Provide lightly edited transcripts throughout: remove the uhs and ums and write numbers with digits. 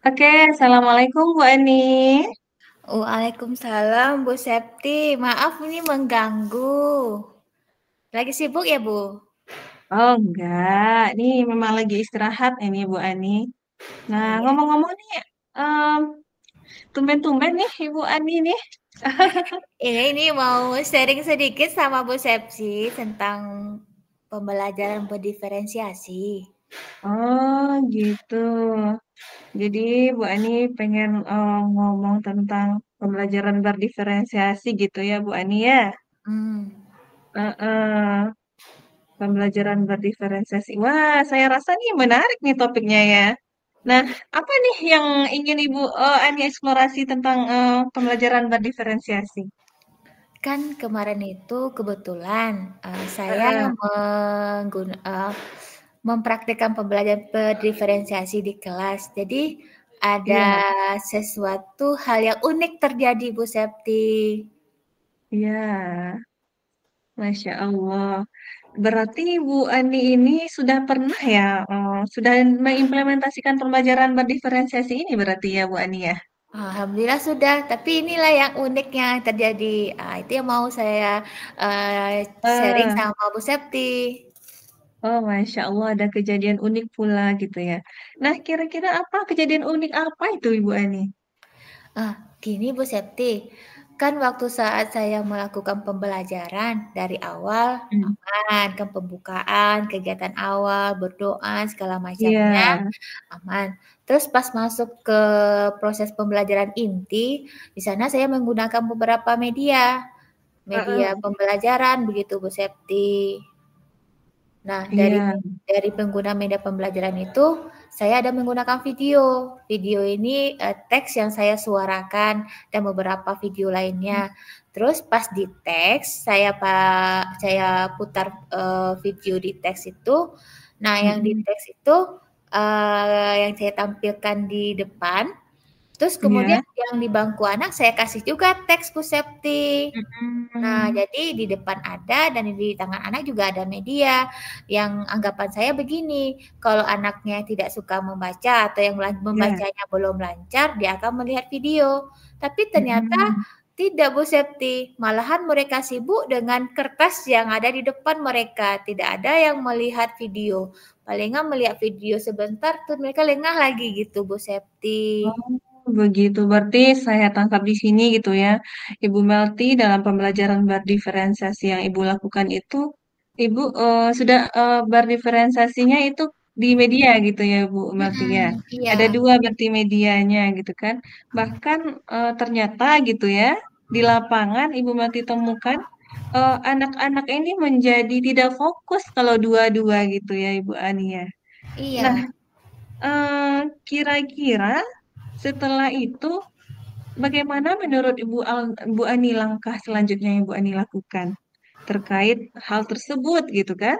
Oke, Assalamualaikum Bu Ani. Waalaikumsalam Bu Septi, maaf ini mengganggu. Lagi sibuk ya Bu? Oh enggak, ini memang lagi istirahat ini Bu Ani. Oh Nah, iya. ngomong-ngomong nih, em, tumben-tumben nih Ibu Ani nih. Ini mau sharing sedikit sama Bu Septi tentang pembelajaran berdiferensiasi. Oh gitu. Jadi Bu Ani pengen ngomong tentang pembelajaran berdiferensiasi gitu ya Bu Ani ya. Hmm. Heeh, pembelajaran berdiferensiasi. Wah, saya rasa nih menarik nih topiknya ya. Nah, apa nih yang ingin Ibu Ani eksplorasi tentang pembelajaran berdiferensiasi? Kan kemarin itu kebetulan saya Heeh, mempraktikkan pembelajaran berdiferensiasi di kelas. Jadi ada iya, sesuatu hal yang unik terjadi Bu Septi. iya, Masya Allah. Berarti Bu Ani ini sudah pernah ya, sudah mengimplementasikan pembelajaran berdiferensiasi ini berarti ya Bu Ani ya? Alhamdulillah sudah, tapi inilah yang uniknya terjadi. Itu yang mau saya sharing Eh, sama Bu Septi. oh Masya Allah ada kejadian unik pula gitu ya. Nah, kira-kira apa kejadian unik apa itu Ibu Ani? Gini Bu Septi, kan waktu saat saya melakukan pembelajaran dari awal Hmm. aman, kan pembukaan, kegiatan awal, berdoa, segala macamnya Iya, aman. Terus pas masuk ke proses pembelajaran inti, di sana saya menggunakan beberapa media heeh, pembelajaran begitu Bu Septi. Nah, iya, dari pengguna media pembelajaran itu, saya ada menggunakan video. Video ini teks yang saya suarakan dan beberapa video lainnya. Terus pas di teks, saya putar video di teks itu. Nah, yang di mm-mm, teks itu yang saya tampilkan di depan. Terus kemudian iya. yang di bangku anak saya kasih juga teks Bu Septi. Nah, Mm-mm. jadi di depan ada dan di tangan anak juga ada media. Yang anggapan saya begini, kalau anaknya tidak suka membaca atau yang Ya, membacanya belum lancar, dia akan melihat video. Tapi ternyata mm-mm. tidak Bu Septi, malahan mereka sibuk dengan kertas yang ada di depan mereka. Tidak ada yang melihat video. Palingan melihat video sebentar, tuh mereka lengah lagi gitu Bu Septi. Oh, begitu. Berarti saya tangkap di sini gitu ya. Ibu Melti dalam pembelajaran berdiferensiasi yang Ibu lakukan itu, Ibu sudah berdiferensiasinya itu di media gitu ya, Bu Melti ya. Mm-mm, Ada iya, dua berarti medianya gitu kan. Bahkan ternyata gitu ya, di lapangan Ibu Melti temukan anak-anak ini menjadi tidak fokus kalau dua-dua gitu ya, Ibu Ani ya. Nah, iya. kira-kira setelah itu, bagaimana menurut Ibu Ani langkah selanjutnya yang Ibu Ani lakukan terkait hal tersebut gitu kan?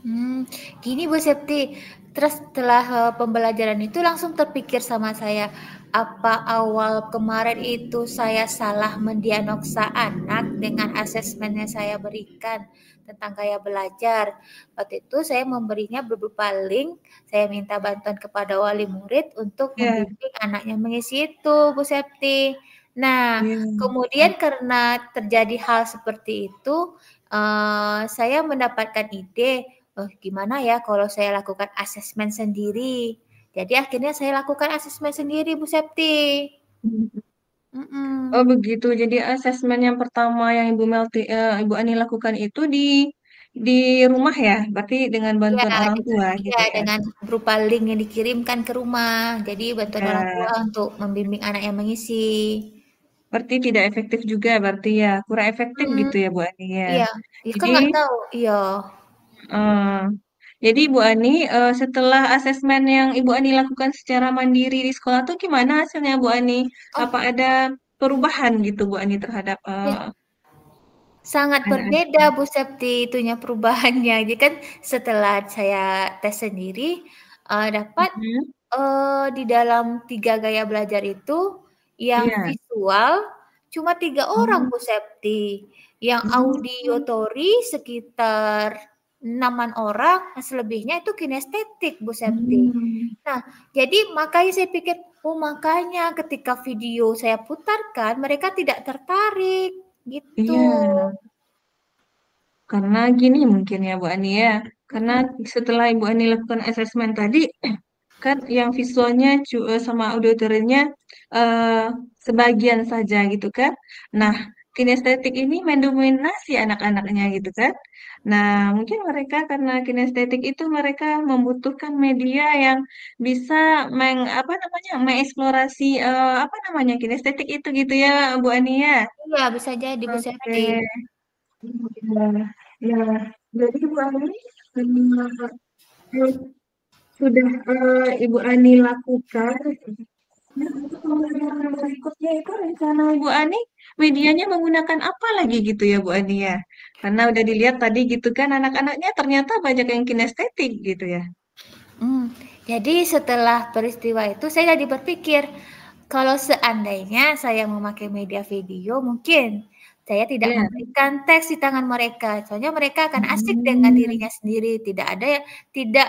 Hmm, gini Bu Septi, terus setelah pembelajaran itu langsung terpikir sama saya, apa awal kemarin itu saya salah mendiagnosa anak dengan asesmen yang saya berikan tentang gaya belajar. Waktu itu saya memberinya beberapa link, saya minta bantuan kepada wali murid untuk Ya, membimbing anaknya mengisi itu, Bu Septi. Nah, iya. kemudian karena terjadi hal seperti itu, saya mendapatkan ide, oh, gimana ya kalau saya lakukan asesmen sendiri? Jadi akhirnya saya lakukan asesmen sendiri Bu Septi. Oh Mhm. begitu. Jadi asesmen yang pertama yang Ibu Ani lakukan itu di rumah ya, berarti dengan Iya bantuan orang dengan tua iya gitu ya. dengan berupa link yang dikirimkan ke rumah. Jadi bantuan orang tua Ya, untuk membimbing anak yang mengisi. berarti tidak efektif juga berarti ya, kurang efektif Mhm, gitu ya Bu Ani ya. iya. Ya kan Jadi nggak tahu. Iya. eh, jadi Ibu Ani, setelah asesmen yang Ibu Ani lakukan secara mandiri di sekolah tuh gimana hasilnya Bu Ani? Apa Oh, ada perubahan gitu Bu Ani terhadap ya sangat anak-anak? berbeda Bu Septi itunya perubahannya. Jadi kan setelah saya tes sendiri, dapat Mhm. Di dalam 3 gaya belajar itu, yang Iya. visual cuma 3 orang Oh. Bu Septi, yang Hmm. audiotori sekitar 6-an orang, nah selebihnya itu kinestetik Bu Septi. Hmm. Nah, jadi makanya saya pikir, Oh, makanya ketika video saya putarkan, mereka tidak tertarik, gitu. Iya, karena gini mungkin ya Bu Ani ya, karena Mhm, setelah Ibu Ani lakukan asesmen tadi, kan yang visualnya sama auditorinnya eh, sebagian saja gitu kan. Nah, mhm. kinestetik ini mendominasi anak-anaknya gitu kan. Nah, mungkin mereka karena kinestetik itu mereka membutuhkan media yang bisa apa namanya mengeksplorasi apa namanya kinestetik itu gitu ya Bu Ani ya. Iya, bisa jadi Bu Oke. Septi. Ya, ya. Jadi Bu Ani eh, sudah Ibu Ani lakukan. Nah, untuk pembelajaran berikutnya itu rencana Ibu Ani medianya menggunakan apa lagi gitu ya Bu Ani ya? Karena udah dilihat tadi gitu kan anak-anaknya ternyata banyak yang kinestetik gitu ya. Jadi setelah peristiwa itu saya jadi berpikir, kalau seandainya saya memakai media video, mungkin saya tidak Iya. memberikan teks di tangan mereka. Soalnya mereka akan asik dengan Hmm, dirinya sendiri, tidak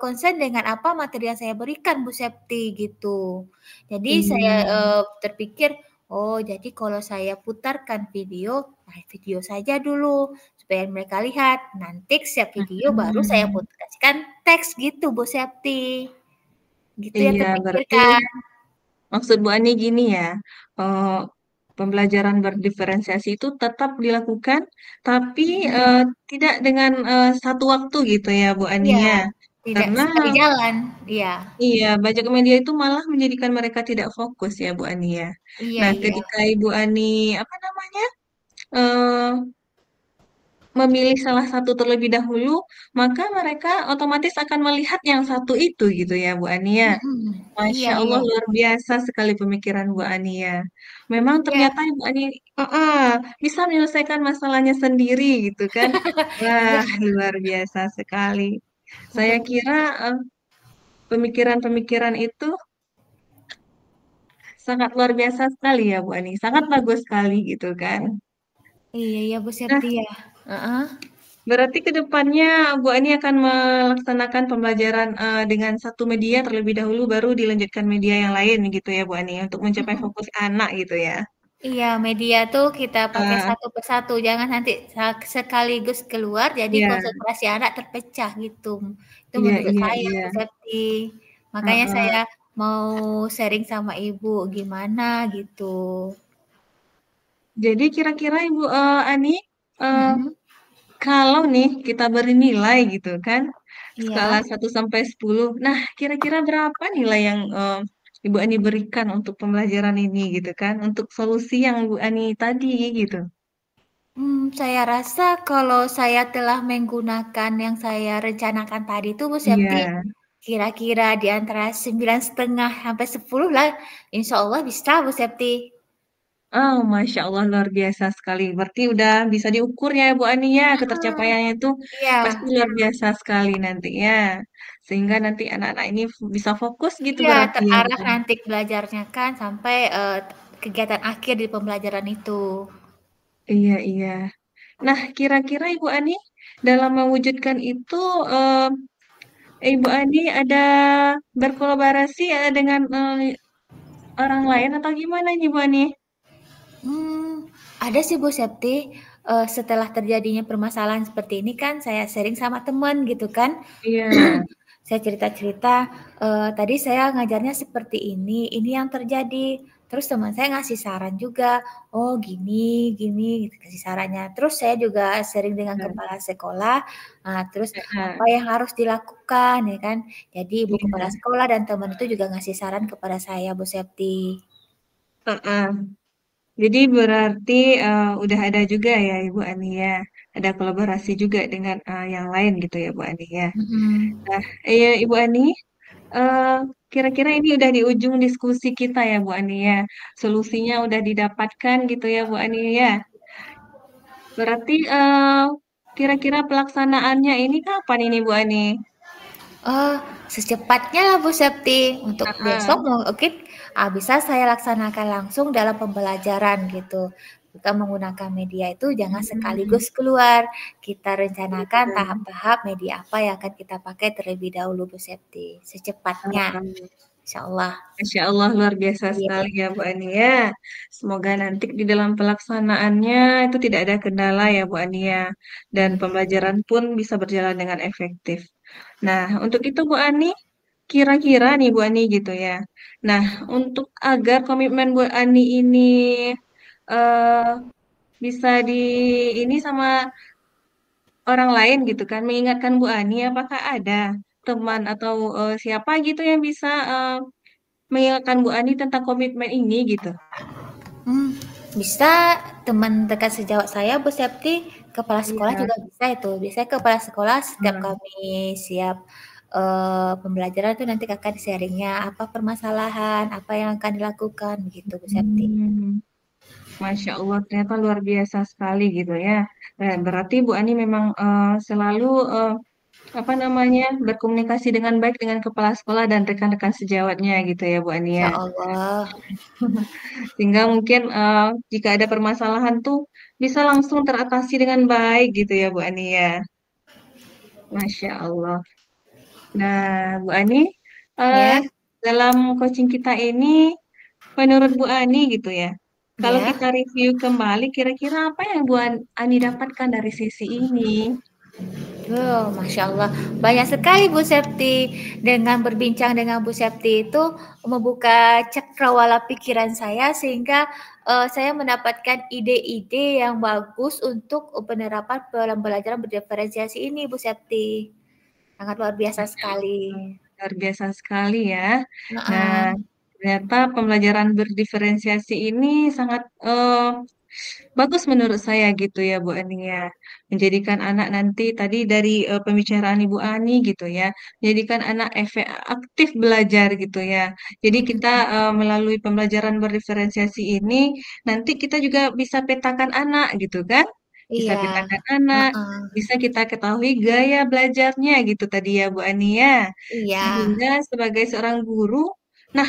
konsen dengan apa materi yang saya berikan, Bu Septi, gitu. Jadi saya, iya. terpikir, oh jadi kalau saya putarkan video, nah video saja dulu supaya mereka lihat, nanti siap video baru saya Hmm, kasihkan teks gitu, Bu Septi. Gitu yang iya, berarti terpikirkan. maksud Bu Ani gini ya, eh, pembelajaran berdiferensiasi itu tetap dilakukan, tapi Mhm. eh, tidak dengan satu waktu gitu ya Bu Ani Iya, ya. tidak Karena sekali jalan. Iya. iya, bajak media itu malah menjadikan mereka tidak fokus ya Bu Ani ya. Iya Nah, iya. ketika Ibu Ani apa namanya eh, memilih salah satu terlebih dahulu, maka mereka otomatis akan melihat yang satu itu gitu ya Bu Ani ya. Mhm. Iya Masya Allah iya. luar biasa sekali pemikiran Bu Ani ya. Memang Iya. ternyata Ibu Ani bisa menyelesaikan masalahnya sendiri gitu kan. Iya, Wah, luar biasa sekali. Saya betul. kira pemikiran-pemikiran itu sangat luar biasa sekali ya Bu Ani, sangat bagus sekali gitu kan. Iya iya, Bu Nah, Septi ya. Heeh. berarti ke depannya Bu Ani akan melaksanakan pembelajaran dengan satu media terlebih dahulu, baru dilanjutkan media yang lain gitu ya Bu Ani, untuk mencapai Mhm. fokus anak gitu ya. Iya, media tuh kita pakai Eh, satu persatu, jangan nanti sekaligus keluar jadi iya, konsentrasi anak terpecah gitu. Itu iya, menurut iya, saya, iya. Bu Septi. Makanya Heeh. saya mau sharing sama Ibu gimana gitu. Jadi kira-kira Ibu Ani, eh, Mhm. kalau nih kita beri nilai gitu kan, skala Iya. 1 sampai 10. Nah, kira-kira berapa nilai yang Ibu Ani berikan untuk pembelajaran ini gitu kan, untuk solusi yang Ibu Ani tadi gitu. Saya rasa kalau saya telah menggunakan yang saya rencanakan tadi itu Bu Septi, Iya. kira-kira di antara 9,5 sampai 10 lah, insya Allah bisa Bu Septi. Oh, Masya Allah luar biasa sekali. Berarti udah bisa diukur ya Bu Ani ya, Mhm, ketercapaiannya itu pasti iya luar biasa sekali nantinya. Sehingga nanti anak-anak ini bisa fokus gitu iya, berarti ya Bu terarah Ani. nanti belajarnya kan sampai, kegiatan akhir di pembelajaran itu. Iya, iya. Nah, kira-kira Ibu Ani dalam mewujudkan itu, eh, Ibu Ani ada berkolaborasi ya dengan orang lain atau gimana nih Bu Ani? Ada sih Bu Septi, setelah terjadinya permasalahan seperti ini kan saya sharing sama teman gitu kan. Iya, Saya cerita-cerita, "Tadi saya ngajarnya seperti ini yang terjadi." Terus teman saya ngasih saran juga, "Oh gini gini," gitu, kasih sarannya. Terus saya juga sharing dengan iya, kepala sekolah, terus iya, apa yang harus dilakukan ya kan. Jadi ibu kepala iya. sekolah dan teman itu juga ngasih saran kepada saya, Bu Septi. Heeh. Jadi berarti udah ada juga ya Ibu Ani ya, ada kolaborasi juga dengan yang lain gitu ya Bu Ani ya. Mhm. Nah, iya Ibu Ani, eh, kira-kira ini udah di ujung diskusi kita ya Bu Ani ya. Solusinya udah didapatkan gitu ya Bu Ani ya. Berarti kira-kira pelaksanaannya ini kapan ini Bu Ani? Oh, secepatnya lah Bu Septi. Untuk besok Heeh. mungkin bisa saya laksanakan langsung dalam pembelajaran gitu. Kita menggunakan media itu jangan Hmm, sekaligus keluar. Kita rencanakan iya. tahap-tahap media apa yang akan kita pakai terlebih dahulu Bu Septi. Secepatnya. Insyaallah. Masya Allah luar biasa Iya. sekali ya Bu Ani ya. Semoga nanti di dalam pelaksanaannya itu tidak ada kendala ya Bu Ani ya. Dan pembelajaran pun bisa berjalan dengan efektif. Nah, untuk itu Bu Ani, kira-kira nih Bu Ani gitu ya. Nah, untuk agar komitmen Bu Ani ini eh bisa di ini sama orang lain gitu kan, mengingatkan Bu Ani, apakah ada teman atau siapa gitu yang bisa mengingatkan Bu Ani tentang komitmen ini gitu? Hmm, bisa teman dekat sejawat saya Bu Septi, kepala sekolah Iya. juga bisa itu. Biasanya kepala sekolah setiap Hmm. kami siap pembelajaran itu nanti akan sharingnya apa permasalahan, apa yang akan dilakukan begitu Bu Septi. Hmm. Masya Allah, ternyata luar biasa sekali gitu ya. Berarti Bu Ani memang selalu apa namanya berkomunikasi dengan baik dengan kepala sekolah dan rekan-rekan sejawatnya gitu ya Bu Ani Insya ya. Allah. Sehingga mungkin jika ada permasalahan tuh bisa langsung teratasi dengan baik gitu ya Bu Ani ya. Masya Allah. Nah Bu Ani, eh, Ya, dalam coaching kita ini, menurut Bu Ani gitu ya, kalau ya. kita review kembali, kira-kira apa yang Bu Ani dapatkan dari sesi ini? Oh, Masya Allah. Banyak sekali Bu Septi. Dengan berbincang dengan Bu Septi itu membuka cakrawala pikiran saya sehingga saya mendapatkan ide-ide yang bagus untuk penerapan pembelajaran berdiferensiasi ini Bu Septi. Sangat luar biasa Masya Allah, sekali. luar biasa sekali ya. Nah, Nah, ternyata pembelajaran berdiferensiasi ini sangat bagus menurut saya gitu ya Bu Ani ya. Menjadikan anak nanti tadi dari pembicaraan Ibu Ani gitu ya, menjadikan anak aktif belajar gitu ya. Jadi kita melalui pembelajaran berdiferensiasi ini nanti kita juga bisa petakan anak gitu kan? Bisa iya. petakan anak, Heeh. bisa kita ketahui gaya belajarnya gitu tadi ya Bu Ani ya. Iya. Sehingga sebagai seorang guru, nah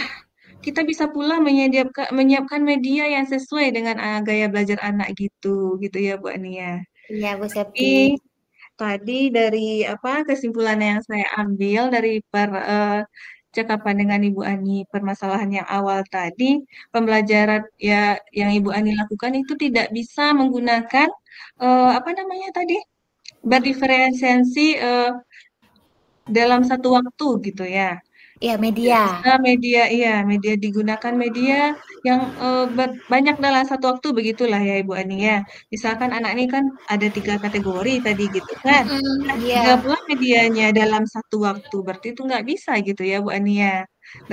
kita bisa pula menyiapkan media yang sesuai dengan gaya belajar anak gitu, gitu ya Bu Ania. Iya Bu Septi. Tapi tadi dari apa kesimpulan yang saya ambil dari cakapan dengan Ibu Ani permasalahan yang awal tadi, pembelajaran ya yang Ibu Ani lakukan itu tidak bisa menggunakan apa namanya tadi berdiferensiasi dalam satu waktu gitu ya. Iya, Tidak media. bisa media, iya, media digunakan media yang banyak dalam satu waktu begitulah ya Ibu Ani ya. Misalkan anak ini kan ada 3 kategori tadi gitu kan. Nah, Iya. tiga pula medianya dalam satu waktu, berarti itu nggak bisa gitu ya Bu Ani ya,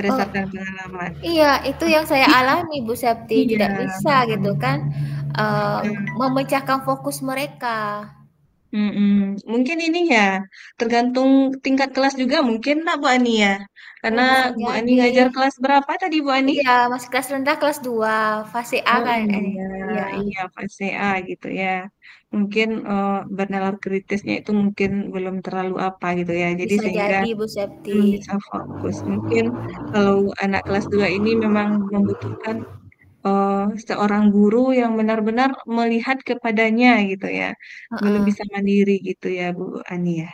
Oh, berdasarkan pengalaman. iya, itu yang saya Jadi, alami Bu Septi, iya, tidak bisa gitu kan, eee, nah, memecahkan fokus mereka. mm-mm. Mungkin ini ya, tergantung tingkat kelas juga mungkin lah Bu Ani ya. Oh, Karena bisa Bu Ani jadi. ngajar kelas berapa tadi Bu Ani? Iya, masih kelas rendah kelas 2 fase A Oh kan ini. iya, Iya, iya fase A gitu ya. Mungkin bernalar kritisnya itu mungkin belum terlalu apa gitu ya. Jadi bisa sehingga jadi Bu Septi. bisa fokus. Mungkin kalau anak kelas 2 ini memang membutuhkan seorang guru yang benar-benar melihat kepadanya gitu ya. Belum Heeh, bisa mandiri gitu ya Bu Ani ya.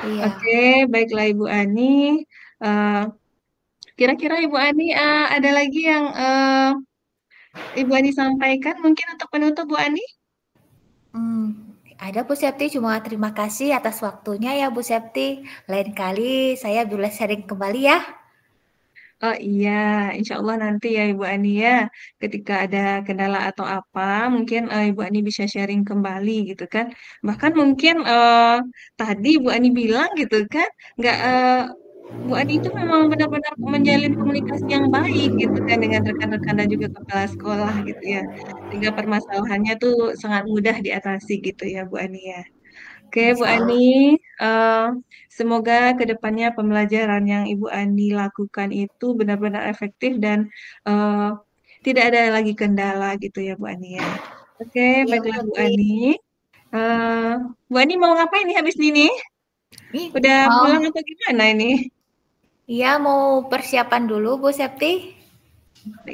iya. Oke, baiklah Ibu Ani. Eh, Kira-kira Ibu Ani ada lagi yang Ibu Ani sampaikan mungkin untuk penutup Bu Ani? Mmm, ada Bu Septi, cuma terima kasih atas waktunya ya Bu Septi. Lain kali saya boleh sharing kembali ya. Oh iya, insya Allah nanti ya Ibu Ani ya, ketika ada kendala atau apa, mungkin Ibu Ani bisa sharing kembali gitu kan. Bahkan mungkin tadi Bu Ani bilang gitu kan, nggak Bu Ani itu memang benar-benar menjalin komunikasi yang baik gitu kan dengan rekan-rekan dan juga kepala sekolah gitu ya, sehingga permasalahannya tuh sangat mudah diatasi gitu ya Bu Ani ya. Oke, Bu Insya Ani, Allah. eh, semoga ke depannya pembelajaran yang Ibu Ani lakukan itu benar-benar efektif dan eh, tidak ada lagi kendala gitu ya, Bu Ani ya. Oke, Iya Bu baiklah Bu Septi. Ani. Eh, Bu Ani mau ngapain nih habis ini? Ih, Udah mau pulang atau gimana ini? iya mau persiapan dulu Bu Septi.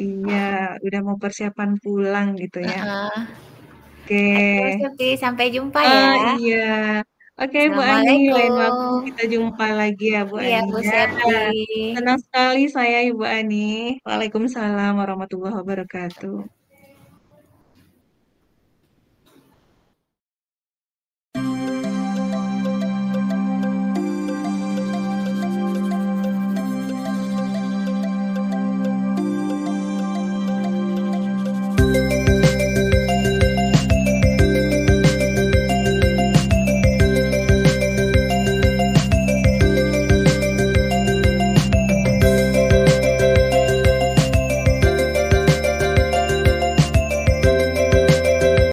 Iya, udah mau persiapan pulang gitu ya. Heeh. Oke. Oke Bu Septi, sampai jumpa ya. Iya. Oke, Bu Ani, lain waktu Assalamualaikum. kita jumpa lagi ya, Bu Iya, Ani Bu ya. Septi. Senang sekali saya, Ibu Ani. Waalaikumsalam warahmatullahi wabarakatuh.